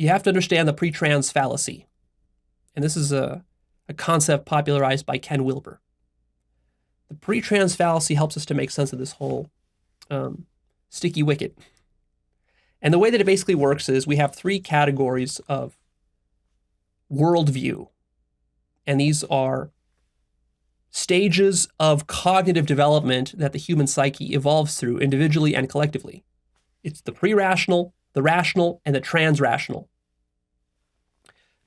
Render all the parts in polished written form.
you have to understand the pre-trans fallacy. And this is a concept popularized by Ken Wilber. The pre-trans fallacy helps us to make sense of this whole sticky wicket. And the way that it basically works is we have three categories of worldview. And these are stages of cognitive development that the human psyche evolves through individually and collectively. It's the pre-rational, the rational, and the trans-rational.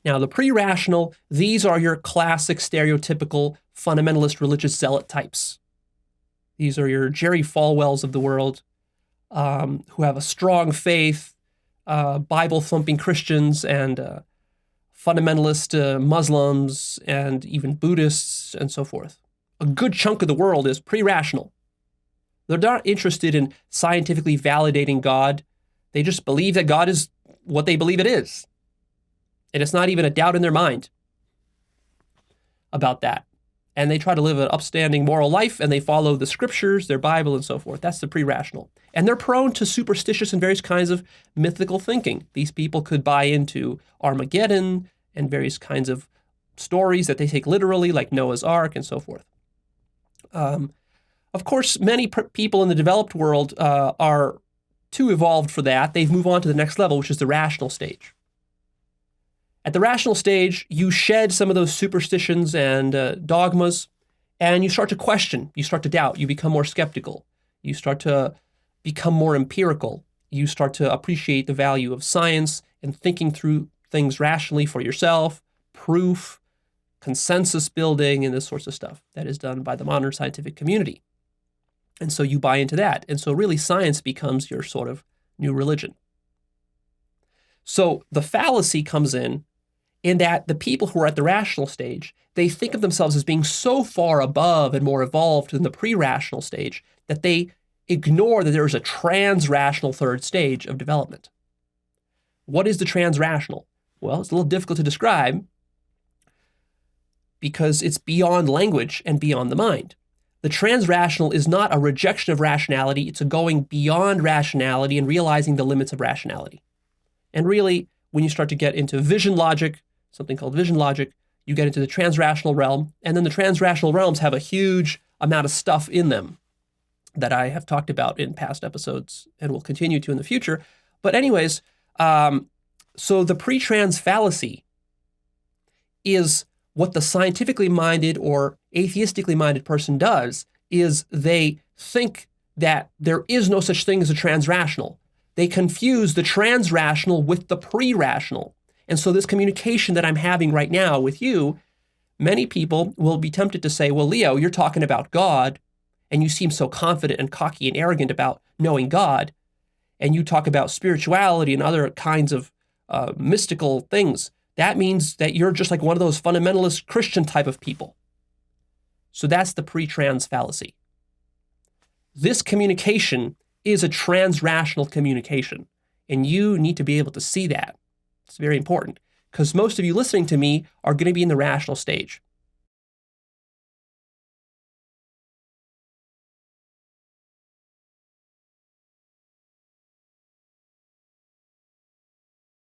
Now, the pre-rational, these are your classic stereotypical fundamentalist religious zealot types. These are your Jerry Falwells of the world, who have a strong faith, Bible-thumping Christians and fundamentalist Muslims and even Buddhists and so forth. A good chunk of the world is pre-rational. They're not interested in scientifically validating God. They just believe that God is what they believe it is. And it's not even a doubt in their mind about that. And they try to live an upstanding moral life, and they follow the scriptures, their Bible, and so forth. That's the pre-rational. And they're prone to superstitious and various kinds of mythical thinking. These people could buy into Armageddon and various kinds of stories that they take literally, like Noah's Ark and so forth. Of course, many people in the developed world are too evolved for that. They've moved on to the next level, which is the rational stage. At the rational stage, you shed some of those superstitions and dogmas, and you start to question, you start to doubt, you become more skeptical, you start to become more empirical, you start to appreciate the value of science and thinking through things rationally for yourself, proof, consensus building, and this sorts of stuff that is done by the modern scientific community. And so you buy into that. And so really science becomes your sort of new religion. So the fallacy comes in that the people who are at the rational stage, they think of themselves as being so far above and more evolved than the pre-rational stage that they ignore that there is a trans-rational third stage of development. What is the trans-rational? Well, it's a little difficult to describe because it's beyond language and beyond the mind. The trans-rational is not a rejection of rationality, it's a going beyond rationality and realizing the limits of rationality. And really, when you start to get into vision logic, something called vision logic, you get into the trans-rational realm, and then the trans-rational realms have a huge amount of stuff in them that I have talked about in past episodes and will continue to in the future. But anyways, so the pre-trans fallacy is what the scientifically minded or atheistically minded person does is they think that there is no such thing as a trans-rational. They confuse the trans-rational with the pre-rational. And so this communication that I'm having right now with you, many people will be tempted to say, well, Leo, you're talking about God, and you seem so confident and cocky and arrogant about knowing God, and you talk about spirituality and other kinds of mystical things. That means that you're just like one of those fundamentalist Christian type of people. So that's the pre-trans fallacy. This communication is a trans-rational communication, and you need to be able to see that. It's very important because most of you listening to me are going to be in the rational stage.